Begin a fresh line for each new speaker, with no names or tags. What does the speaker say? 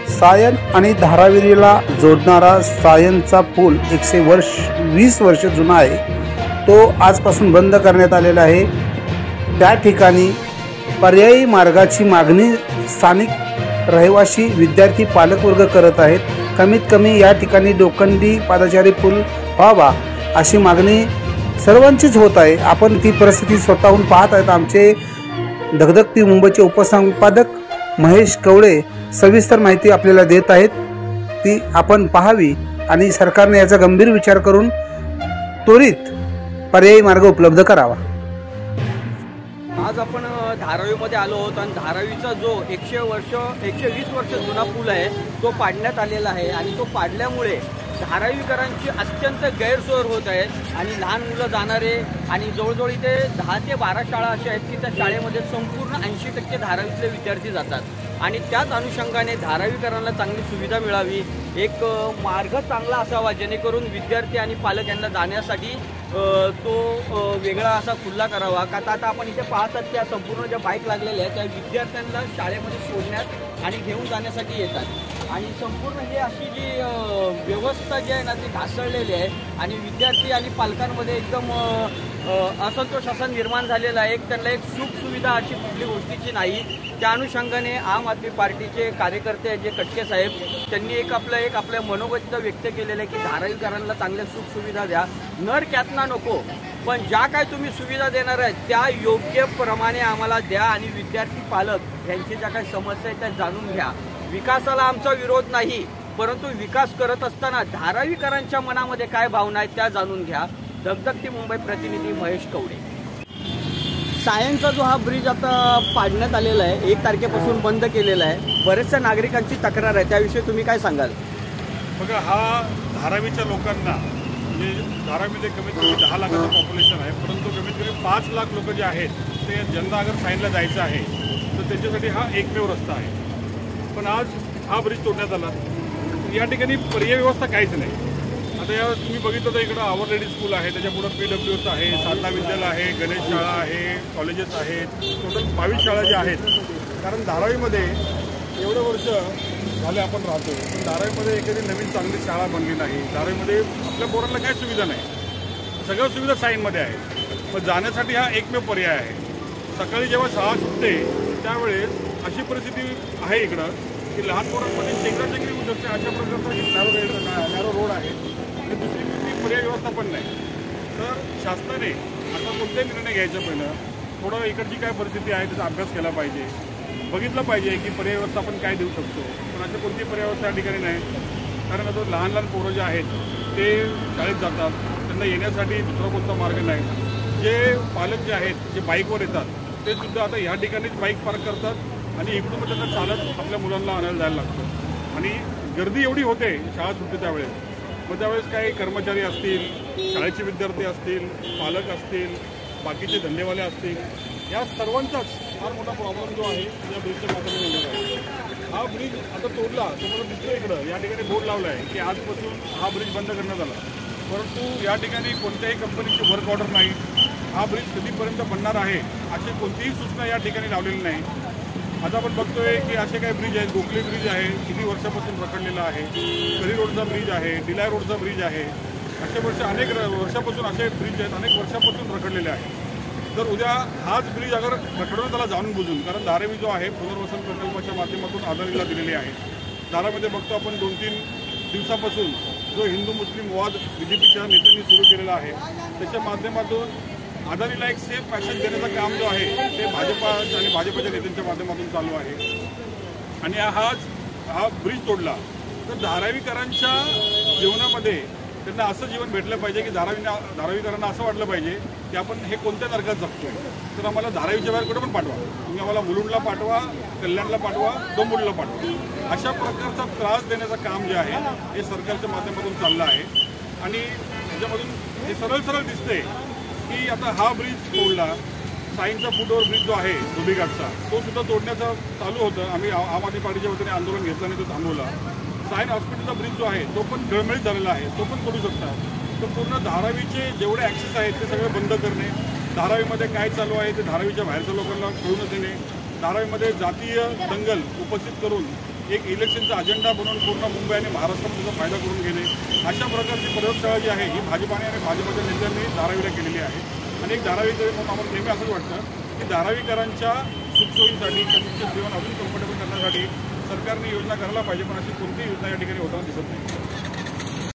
सायन आणि धाराविरीला जोडणारा सायनचा पूल 120 वर्ष जुना आहे। तो आजपासून बंद करण्यात आलेला आहे। त्या ठिकाणी पर्यायी मार्गाची मागणी स्थानिक रहिवासी, विद्यार्थी, पालकवर्ग करत आहेत। कमीत कमी या ठिकाणी लोखंडी पादचारी पूल व्हावा अशी मागणी सर्वांचीच होत आहे। आपण ती परिस्थिती स्वतःहून पाहत आहेत। आमचे धगधगती मुंबईचे उपसंपादक महेश कवळे सविस्तर माहिती आपल्याला देत आहेत, ती आपण पाहावी आणि सरकारने याचा गंभीर विचार करून त्वरित पर्यायी मार्ग उपलब्ध करावा।
आज आपण धारावीमध्ये आलो आहोत आणि धारावीचा जो 120 वर्ष जुना पूल आहे तो पाडण्यात आलेला आहे आणि तो पाडल्यामुळे धारावीकरांची अत्यंत गैरसोय होत आहे आणि लहान मुलं जाणारे आणि जवळजवळ इथे 10 ते 12 शाळा अशा आहेत की त्या शाळेमध्ये संपूर्ण 80% धारावीतले विद्यार्थी जातात आणि त्याच अनुषंगाने धारावीकरांना चांगली सुविधा मिळावी, एक मार्ग चांगला असावा जेणेकरून विद्यार्थी आणि पालक यांना जाण्यासाठी तो वेगळा असा खुल्ला करावा। का आता आपण इथे पाहतात की संपूर्ण ज्या बाईक लागलेल्या आहेत त्या विद्यार्थ्यांना शाळेमध्ये सोडण्यात आणि घेऊन जाण्यासाठी येतात आणि संपूर्ण ही अशी जी व्यवस्था जी आहे ना ती ढासळलेली आहे आणि विद्यार्थी आणि पालकांमध्ये एकदम असंतोष असा निर्माण झालेला आहे। त्यांना एक सुख सुविधा अशी कुठली गोष्टीची नाही। त्या अनुषंगाने आम आदमी पार्टीचे कार्यकर्ते जे कटके साहेब त्यांनी एक आपलं मनोगत व्यक्त केलेलं आहे की धारावीकरांना चांगल्या सुख सुविधा द्या, नर क्यातना नको, पण ज्या काय तुम्ही सुविधा देणार आहेत त्या योग्य प्रमाणे आम्हाला द्या आणि विद्यार्थी पालक यांची ज्या काही समस्या आहेत त्या जाणून घ्या। विकासाला आमचा विरोध नाही, परंतु विकास करत असताना धारावीकरांच्या मनामध्ये काय भावना आहेत त्या जाणून घ्या। धगधगती मुंबई प्रतिनिधी महेश कवडे। सायनचा जो हा ब्रिज आता पाडण्यात आलेला आहे, 1 तारखेपासून बंद केलेला आहे, बरेचशा नागरिकांची तक्रार आहे, त्याविषयी तुम्ही काय सांगाल?
बघा, हा धारावीच्या लोकांना म्हणजे धारावीमध्ये कमीत कमी 10 लाखाचं पॉप्युलेशन आहे, परंतु कमीत कमी 5 लाख लोक जे आहेत ते ज्यांना अगर सायनला जायचं आहे तर त्यांच्यासाठी हा एकमेव रस्ता आहे। पण आज हा ब्रिज तोडण्यात आला, या ठिकाणी पर्याय व्यवस्था काहीच नाही। आता या तुम्ही बघितलं तर इकडं आवर लेडी स्कूल आहे, त्याच्यापुढं PWS आहे, साधना विद्यालय आहे, गणेश शाळा आहे, कॉलेजेस आहेत, टोटल 22 शाळा ज्या आहेत। कारण धारावीमध्ये एवढं वर्ष झाले आपण राहतो, पण धारावीमध्ये एखादी नवीन चांगली शाळा बनली नाही। धारावीमध्ये आपल्या पोरांना काही सुविधा नाही, सगळ्या सुविधा साईनमध्ये आहे, पण जाण्यासाठी हा एकमेव पर्याय आहे। सकाळी जेव्हा शाळा सुटते त्यावेळेस अशी परिस्थिती आहे इकडं की लहान पोरांमध्ये चेंगराचेंगरी होऊ शकते, अशा प्रकारचा नॅरो रोड आहे आणि दुसरी पर्याय व्यवस्था पण नाही। तर शासनाने आता कोणताही निर्णय घ्यायचा पहिलं थोडं इकडची काय परिस्थिती आहे त्याचा अभ्यास केला पाहिजे, बघितलं पाहिजे की पर्याय व्यवस्था आपण काय देऊ शकतो, पण अशा कोणतीही पर्याय व्यवस्था या ठिकाणी नाही। कारण आता लहान लहान पोरं जे आहेत ते शाळेत जातात, त्यांना येण्यासाठी दुसरा कोणता मार्ग नाही। जे पालक जे आहेत जे बाईकवर येतात ते सुद्धा आता ह्या ठिकाणीच बाईक पार्क करतात आणि इकडून त्यांना चालत आपल्या मुलांना आणायला जायला लागतं आणि गर्दी एवढी होते शाळा सुटते त्यावेळेस। मग त्यावेळेस काही कर्मचारी असतील, शाळेचे विद्यार्थी असतील, पालक असतील, बाकीचे धंदेवाले असतील, या सर्वांचाच फार मोठा प्रॉब्लेम जो आहे या ब्रिजच्या माध्यमातून होणार आहे। हा ब्रिज आता तोडला, तुम्हाला दिसतो इकडं या ठिकाणी बोर्ड लावला आहे की आजपासून हा ब्रिज बंद करण्यात आला, परंतु या ठिकाणी कोणत्याही कंपनीची वर्क ऑर्डर नाही। हा ब्रिज कधीपर्यंत बनणार आहे अशी कोणतीही सूचना या ठिकाणी लावलेली नाही। आता आपण बघतोय की असे काही ब्रिज आहेत, गोखले ब्रिज आहे किती वर्षापासून रखडलेला आहे, करी रोडचा ब्रिज आहे, डिलाय रोडचा ब्रिज आहे, असे अनेक वर्षापासून असे ब्रिज आहेत, अनेक वर्षापासून रखडलेले आहेत। तर उद्या हाच ब्रिज अगर रखडवण्यात आला जाणून बुजून, कारण धारावी जो आहे पुनर्वसन प्रकल्पाच्या माध्यमातून आदानीला दिलेली आहे। धारामध्ये बघतो आपण 2-3 दिवसापासून जो हिंदू मुस्लिम वाद BJPच्या नेत्यांनी सुरू केलेला आहे त्याच्या माध्यमातून अदानीला एक सेफ पॅसेज देण्याचं काम जो आहे ते भाजपा आणि भाजपच्या नेत्यांच्या माध्यमातून चालू आहे आणि हा ब्रिज तोडला तर धारावीकरांच्या जीवनामध्ये त्यांना असं जीवन भेटलं पाहिजे की धारावीकरांना असं वाटलं पाहिजे की आपण हे कोणत्या नरकात जगतोय, तर आम्हाला धारावीच्या बाहेर कुठे पण पाठवा, तुम्ही आम्हाला मुलुंडला पाठवा, कल्याणला पाठवा, डोंबिवलीला पाठवा। अशा प्रकारचा त्रास देण्याचं काम जे आहे हे सरकारच्या माध्यमातून चाललं आहे आणि त्याच्यामधून हे सरळ दिसते की आता हा ब्रिज तोडला, सायनचा फुटओव्हर ब्रिज जो आहे धोबीघाटचा तो सुद्धा तोडण्याचं चालू होतं। आम्ही आम आदमी पार्टीच्या वतीने आंदोलन घेतलं आणि तो थांबवला। सायन हॉस्पिटलचा ब्रिज जो आहे तो पण डळमळीत झालेला आहे, तो पण तोडू शकतात। तर पूर्ण धारावीचे जेवढे ॲक्सेस आहेत ते सगळे बंद करणे, धारावीमध्ये काय चालू आहे ते धारावीच्या बाहेरच्या लोकांना कळून देणे, धारावीमध्ये जातीय दंगल उपस्थित करून एक इलेक्शनचा अजेंडा बनवून पूर्ण मुंबई आणि महाराष्ट्रामध्ये त्याचा फायदा करून घेणे, अशा प्रकारची प्रयोगशाळा जी आहे ही भाजपाने आणि भाजपच्या नेत्यांनी धारावीला केलेली आहे. आणि एक धारावीकर म्हणून आम्हाला नेहमी असंच वाटतं की धारावीकरांच्या सुखसोयीसाठी त्यांचं जीवन अजून कम्फर्टेबल करण्यासाठी सरकारने योजना करायला पाहिजे, पण अशी कोणतीही योजना या ठिकाणी होताना दिसत नाही.